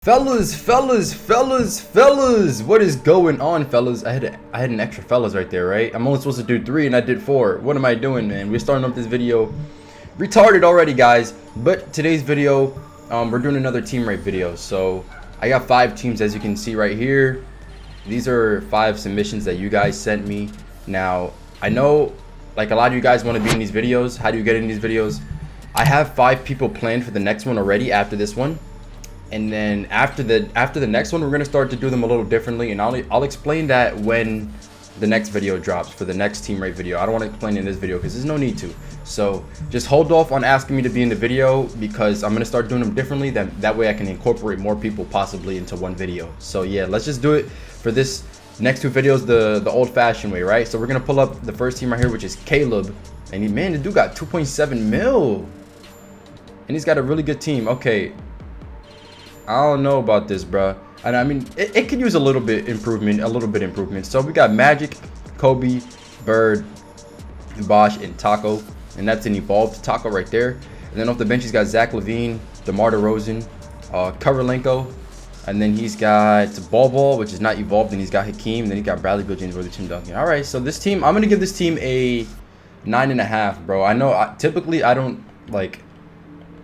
Fellas, what is going on, fellas? I had an extra fellas right there, right? I'm only supposed to do 3 and I did 4. What am I doing, man? We're starting up this video retarded already, guys. But today's video, we're doing another team rate video. So I got 5 teams, as you can see right here. These are 5 submissions that you guys sent me. Now I know, like, a lot of you guys want to be in these videos. How do you get in these videos? I have 5 people planned for the next one already after this one. And then after the next one, we're gonna start to do them a little differently, and I'll explain that when the next video drops for the next team rate video. I don't want to explain in this video because there's no need to. So just hold off on asking me to be in the video because I'm gonna start doing them differently. That way I can incorporate more people possibly into one video. So yeah, let's just do it for this next 2 videos the old-fashioned way, right? So we're gonna pull up the first team right here, which is Caleb, and man, the dude got 2.7 mil, and he's got a really good team. Okay. I don't know about this, bruh. And I mean, it could use a little bit improvement. So we got Magic, Kobe, Bird, Bosch, and Taco. And that's an evolved Taco right there. And then off the bench, he's got Zach LaVine, DeMar DeRozan, Kirilenko. And then he's got Ball, which is not evolved. And he's got Hakeem. And then he's got Bradley Beal, James Worthy, Tim Duncan. All right, so this team, I'm going to give this team a 9.5, bro. I know typically I don't, like,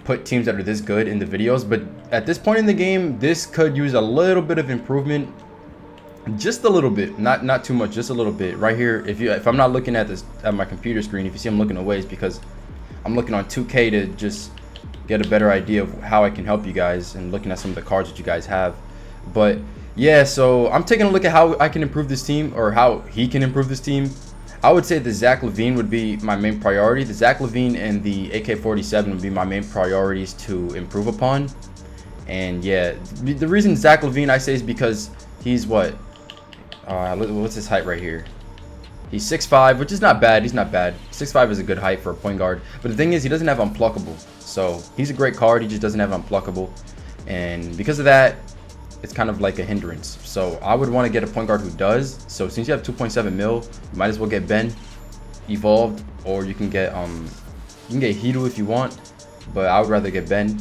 put teams that are this good in the videos, but at this point in the game, this could use a little bit of improvement, just a little bit, not too much, just a little bit. Right here, if I'm not looking at my computer screen, if you see I'm looking away, it's because I'm looking on 2K to just get a better idea of how I can help you guys and looking at some of the cards that you guys have. But yeah, so I'm taking a look at how I can improve this team, or how he can improve this team. I would say the Zach LaVine would be my main priority. The Zach LaVine and the AK-47 would be my main priorities to improve upon. And yeah, the reason Zach LaVine I say is because he's what's his height right here? He's 6'5", which is not bad. He's not bad. 6'5" is a good height for a point guard. But the thing is, he doesn't have unpluckable. So he's a great card. He just doesn't have unpluckable. And because of that, it's kind of like a hindrance. So I would want to get a point guard who does. So since you have 2.7 mil, you might as well get Ben evolved, or you can get Hidu if you want, but I would rather get Ben.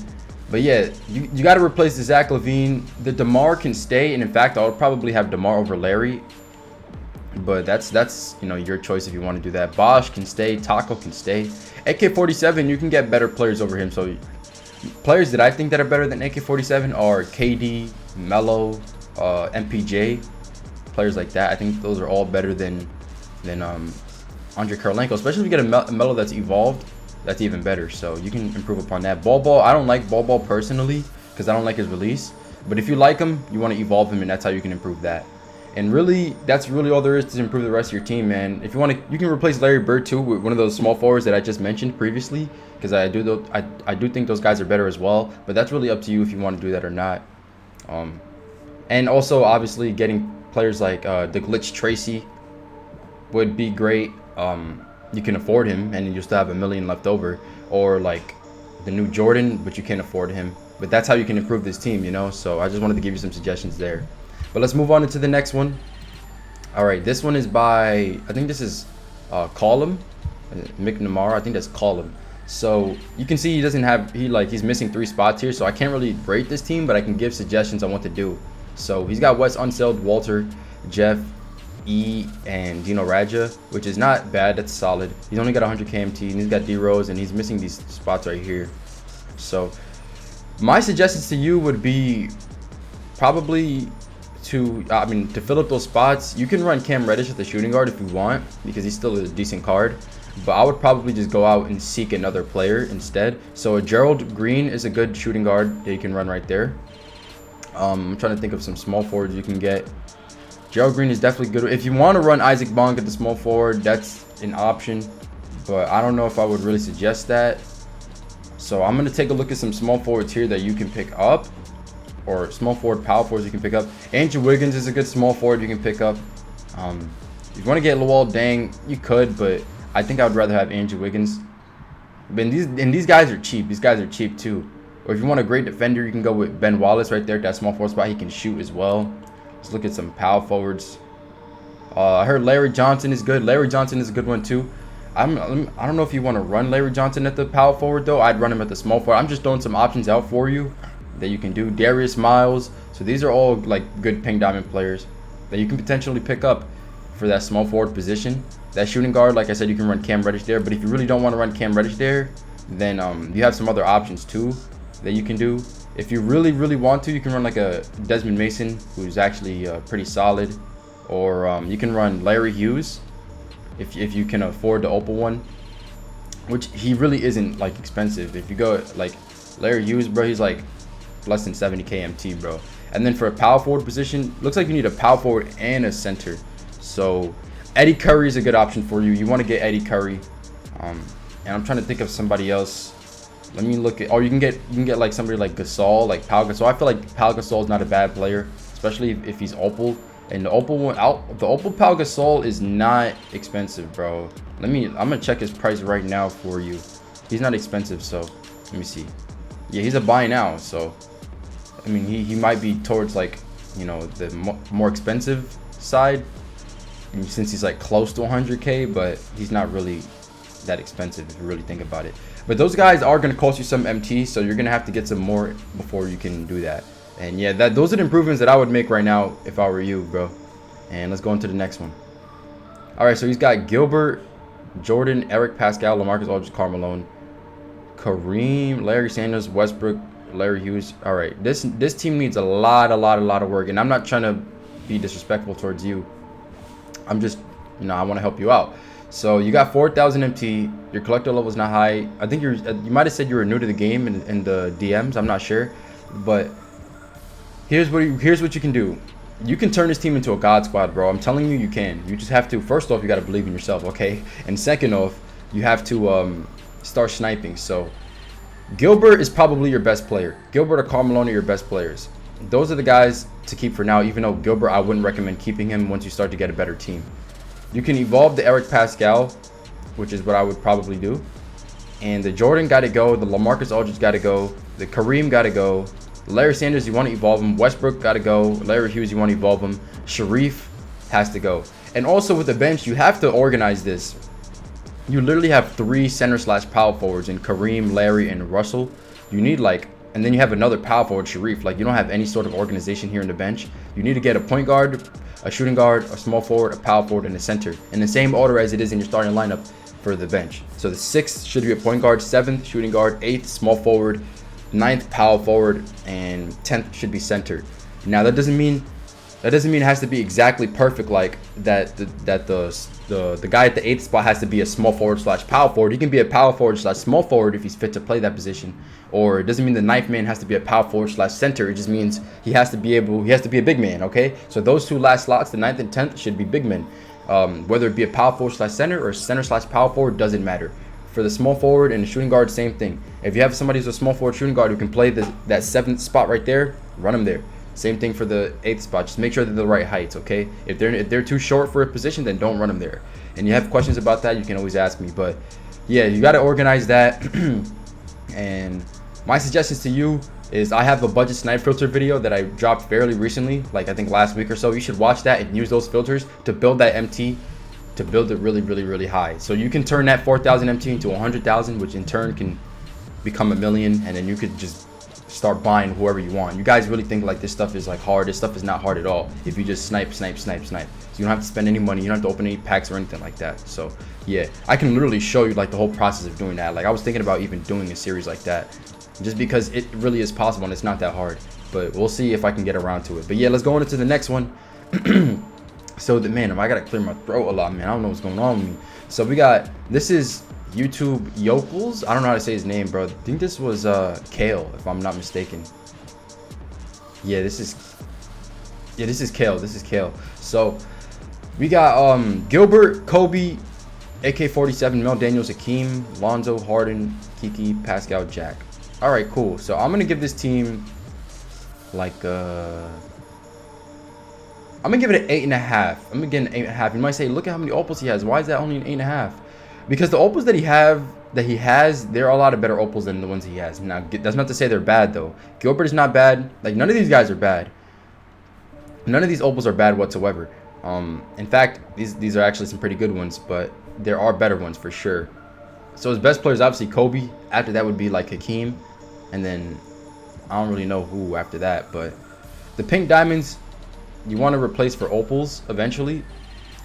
But yeah, you got to replace the Zach LaVine. The DeMar can stay, and in fact, I would probably have DeMar over Larry. But that's your choice if you want to do that. Bosch can stay, Taco can stay. AK-47, you can get better players over him. So players that I think that are better than AK-47 are KD, Melo, MPJ, players like that. I think those are all better than Andre Kirilenko, especially if you get a Melo that's evolved. That's even better. So you can improve upon that. Ball, I don't like Ball personally because I don't like his release. But if you like him, you want to evolve him, and that's how you can improve that. And really, that's really all there is to improve the rest of your team, man. If you want to, you can replace Larry Bird too with one of those small forwards that I just mentioned previously, because I do think those guys are better as well. But that's really up to you if you want to do that or not. And also, obviously, getting players like the Glitch Tracy would be great. You can afford him, and you still have $1 million left over. Or like the new Jordan, but you can't afford him. But that's how you can improve this team, So I just wanted to give you some suggestions there. But let's move on into the next one. All right, this one is by, I think this is Colin, McNamara. I think that's Colin. So you can see he doesn't have, he's missing 3 spots here. So I can't really rate this team, but I can give suggestions on what to do. So he's got Wes Unseld, Walter, Jeff, E, and Dino Radja, which is not bad. That's solid. He's only got 100 KMT, and he's got D Rose, and he's missing these spots right here. So my suggestions to you would be probably to fill up those spots. You can run Cam Reddish at the shooting guard if you want, because he's still a decent card. But I would probably just go out and seek another player instead. So a Gerald Green is a good shooting guard that you can run right there. I'm trying to think of some small forwards you can get. Gerald Green is definitely good. If you want to run Isaac Bonk at the small forward, that's an option. But I don't know if I would really suggest that. So I'm going to take a look at some small forwards here that you can pick up. Or small forward, power forwards you can pick up. Andrew Wiggins is a good small forward you can pick up. If you want to get Luol Deng, you could, but I think I would rather have Andrew Wiggins. But these guys are cheap. These guys are cheap too. Or if you want a great defender, you can go with Ben Wallace right there at that small forward spot. He can shoot as well. Let's look at some power forwards. I heard Larry Johnson is good. Larry Johnson is a good one too. I don't know if you want to run Larry Johnson at the power forward though. I'd run him at the small forward. I'm just throwing some options out for you. that you can do. Darius Miles. So these are all like good pink diamond players that you can potentially pick up for that small forward position. That shooting guard, like I said, you can run Cam Reddish there. But if you really don't want to run Cam Reddish there, then you have some other options too that you can do. If you really, really want to, you can run like a Desmond Mason, who's actually pretty solid. Or you can run Larry Hughes if you can afford the Opal one, which he really isn't like expensive. If you go like Larry Hughes, bro, he's like less than 70k MT, bro. And then for a power forward position, looks like you need a power forward and a center. So Eddie Curry is a good option for you. You want to get Eddie Curry. And I'm trying to think of somebody else. Let me look at. Oh, you can get like somebody like Gasol, like Pau Gasol. I feel like Pau Gasol is not a bad player, especially if he's Opal. And the Opal one out. The Opal Pau Gasol is not expensive, bro. I'm gonna check his price right now for you. He's not expensive, so let me see. Yeah, he's a buy now. So I mean, he might be towards like, you know, the more expensive side, and since he's like close to 100k, but he's not really that expensive if you really think about it. But those guys are going to cost you some MT, so you're going to have to get some more before you can do that. And yeah, those are the improvements that I would make right now if I were you, bro. And let's go into the next one. All right, so he's got Gilbert, Jordan, Eric Pascal, LaMarcus Aldridge, Karl Malone, Kareem, Larry Sanders, Westbrook, Larry Hughes. All right, this team needs a lot of work, and I'm not trying to be disrespectful towards you. I'm just, you know, I want to help you out. So you got 4,000 MT. Your collector level is not high. I think you might have said you were new to the game in the DMs. I'm not sure, but here's what you can do. You can turn this team into a god squad, bro. I'm telling you, you can. You just have to. First off, you got to believe in yourself, okay? And second off, you have to start sniping. So Gilbert is probably your best player. Gilbert or Karl Malone are your best players. Those are the guys to keep for now, even though Gilbert, I wouldn't recommend keeping him once you start to get a better team. You can evolve the Eric Pascal, which is what I would probably do. And the Jordan got to go. The LaMarcus Aldridge got to go. The Kareem got to go. Larry Sanders, you want to evolve him. Westbrook got to go. Larry Hughes, you want to evolve him. Sharif has to go. And also with the bench, you have to organize this. You literally have 3 center/power forwards in Kareem, Larry, and Russell. You need like, and then you have another power forward, Sharif. Like, you don't have any sort of organization here in the bench. You need to get a point guard, a shooting guard, a small forward, a power forward, and a center in the same order as it is in your starting lineup for the bench. So the 6th should be a point guard, 7th shooting guard, 8th small forward, 9th power forward, and 10th should be center. Now that doesn't mean it has to be exactly perfect like that. The guy at the 8th spot has to be a small forward/power forward. He can be a power forward/small forward if he's fit to play that position. Or it doesn't mean the 9th man has to be a power forward/center. It just means he has to be a big man. Okay, so those 2 last slots, the 9th and 10th, should be big men. Whether it be a power forward/center or center/power forward, doesn't matter. For the small forward and the shooting guard, same thing. If you have somebody who's a small forward shooting guard who can play that 7th spot right there, run him there. Same thing for the 8th spot. Just make sure they're the right heights, okay? If they're too short for a position, then don't run them there. And you have questions about that, you can always ask me. But yeah, you got to organize that. And my suggestions to you is, I have a budget snipe filter video that I dropped fairly recently, like I think last week or so. You should watch that and use those filters to build that MT, to build it really high. So you can turn that 4,000 MT into 100,000, which in turn can become $1 million, and then you could just start buying whoever you want. You guys really think like this stuff is like hard. This stuff is not hard at all if you just snipe. So you don't have to spend any money, you don't have to open any packs or anything like that. So yeah, I can literally show you like the whole process of doing that. Like, I was thinking about even doing a series like that, just because it really is possible and it's not that hard. But we'll see if I can get around to it. But yeah, let's go on into the next one. So man, I gotta clear my throat a lot, man. I don't know what's going on with me. So we got, this is YouTube Yokels. I don't know how to say his name, bro. I think this was Kale, if I'm not mistaken. Yeah, this is Kale. This is Kale. So we got Gilbert, Kobe, AK-47, Mel Daniels, Hakeem, Lonzo, Harden, Kiki, Pascal, Jack. All right, cool. So I'm gonna give this team like I'm gonna give it an 8.5. I'm gonna get an 8.5. You might say, look at how many opals he has. Why is that only an 8.5? Because the opals that he has, there are a lot of better opals than the ones he has. Now, that's not to say they're bad though. Gilbert is not bad. Like, none of these guys are bad. None of these opals are bad whatsoever. In fact, these are actually some pretty good ones, but there are better ones for sure. So his best player is obviously Kobe. After that would be like Hakeem, and then I don't really know who after that, but the pink diamonds you want to replace for opals eventually.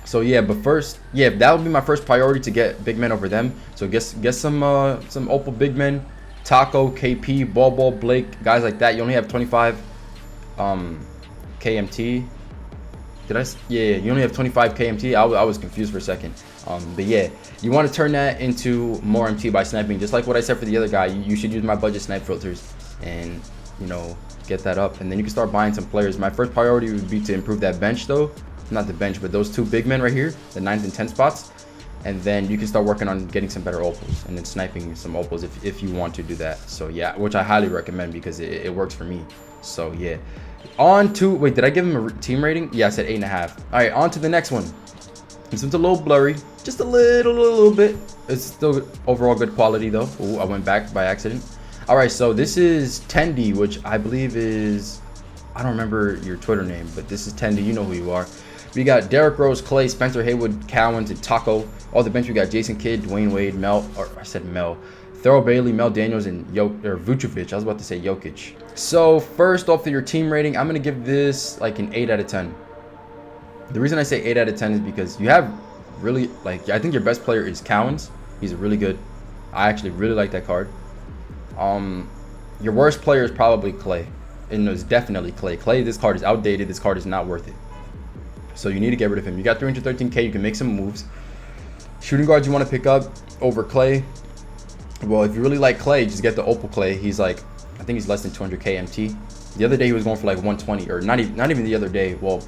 So yeah, but first, yeah, that would be my first priority, to get big men over them. So get some opal big men, Taco, KP, Ball, Blake, guys like that. You only have 25 KMT. Yeah, you only have 25 KMT. I was confused for a second. But yeah, you want to turn that into more MT by sniping, just like what I said for the other guy. You should use my budget snipe filters and, you know, get that up, and then you can start buying some players. My first priority would be to improve that bench though. Not the bench, but those two big men right here, the 9th and 10th spots. And then you can start working on getting some better opals, and then sniping some opals if you want to do that. So yeah, which I highly recommend because it works for me. So yeah, on to, wait, did I give him a team rating? Yeah, I said 8.5. All right, on to the next one. This one's a little blurry, just a little bit. It's still overall good quality though. Ooh, I went back by accident. All right, so this is Tendi, which I believe is, I don't remember your Twitter name, but this is Tendi. You know who you are. We got Derrick Rose, Clay, Spencer Haywood, Cowan, and Taco. All the bench, we got Jason Kidd, Dwayne Wade, Mel, or I said Mel, Thurl Bailey, Mel Daniels, and Vucevic. I was about to say Jokic. So first off, your team rating, I'm gonna give this like an 8 out of 10. The reason I say 8 out of 10 is because you have really, like, I think your best player is Cowens. He's really good. I actually really like that card. Your worst player is probably Clay, and it's definitely Clay. Clay, this card is outdated. This card is not worth it. So you need to get rid of him. You got 313k. You can make some moves. Shooting guards you want to pick up over Clay. Well, if you really like Clay, just get the Opal Clay. He's like, I think he's less than 200k MT. The other day he was going for like 120, or not even the other day. Well,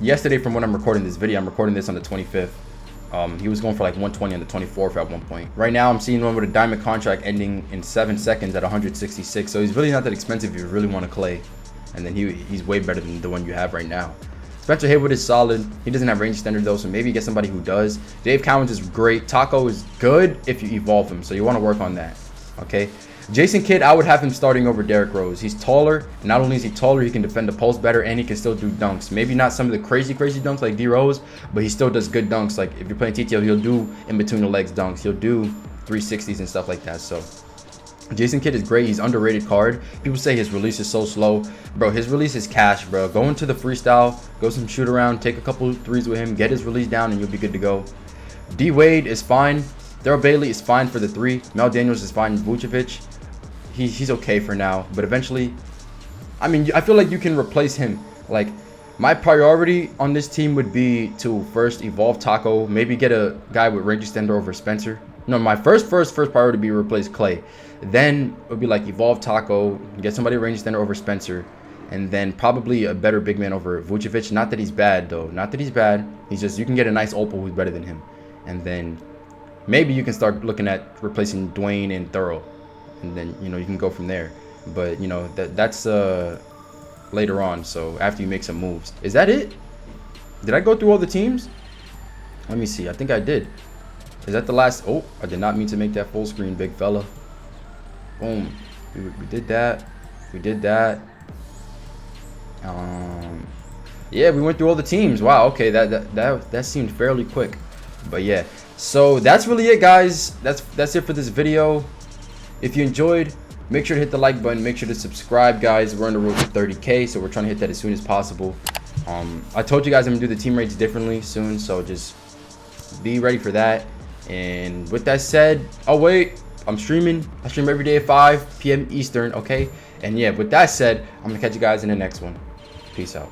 yesterday from when I'm recording this video, I'm recording this on the 25th. He was going for like 120 on the 24th at one point. Right now, I'm seeing one with a diamond contract ending in 7 seconds at 166. So he's really not that expensive if you really want a Clay. And then he's way better than the one you have right now. Spencer Haywood is solid. He doesn't have range standard though, so maybe get somebody who does. Dave Cowens is great. Taco is good if you evolve him, so you want to work on that. Okay. Jason Kidd, I would have him starting over Derrick Rose. He's taller, and not only is he taller, he can defend the post better, and he can still do dunks. Maybe not some of the crazy dunks like D Rose, but he still does good dunks. Like if you're playing TTO, he'll do in between the legs dunks. He'll do 360s and stuff like that. So Jason Kidd is great. He's underrated card. People say his release is so slow. Bro, his release is cash, bro. Go into the freestyle, go some shoot around, take a couple threes with him, get his release down, and you'll be good to go. D Wade is fine. Thurl Bailey is fine for the 3. Mel Daniels is fine. Vucevic, he's okay for now, but eventually, I mean, I feel like you can replace him. Like, my priority on this team would be to first evolve Taco, maybe get a guy with range extender over Spencer. No, my first priority would be replace Clay. Then it would be like evolve Taco, get somebody range extender over Spencer, and then probably a better big man over Vucevic. Not that he's bad though. Not that he's bad. He's just, you can get a nice Opal who's better than him, and then maybe you can start looking at replacing Dwayne and Thurl, and then you can go from there. But that's later on. So after you make some moves, is that it? Did I go through all the teams? Let me see. I think I did. Is that the last? Oh, I did not mean to make that full screen, big fella. Boom. We did that. We did that. Yeah, we went through all the teams. Wow. Okay, that seemed fairly quick. But yeah. So that's really it, guys. That's it for this video. If you enjoyed, make sure to hit the like button. Make sure to subscribe, guys. We're on the road to 30k, so we're trying to hit that as soon as possible. I told you guys I'm gonna do the team rates differently soon, so just be ready for that. And with that said, oh wait, I'm streaming. I stream every day at 5 p.m. Eastern, okay? And yeah, with that said, I'm gonna catch you guys in the next one. Peace out.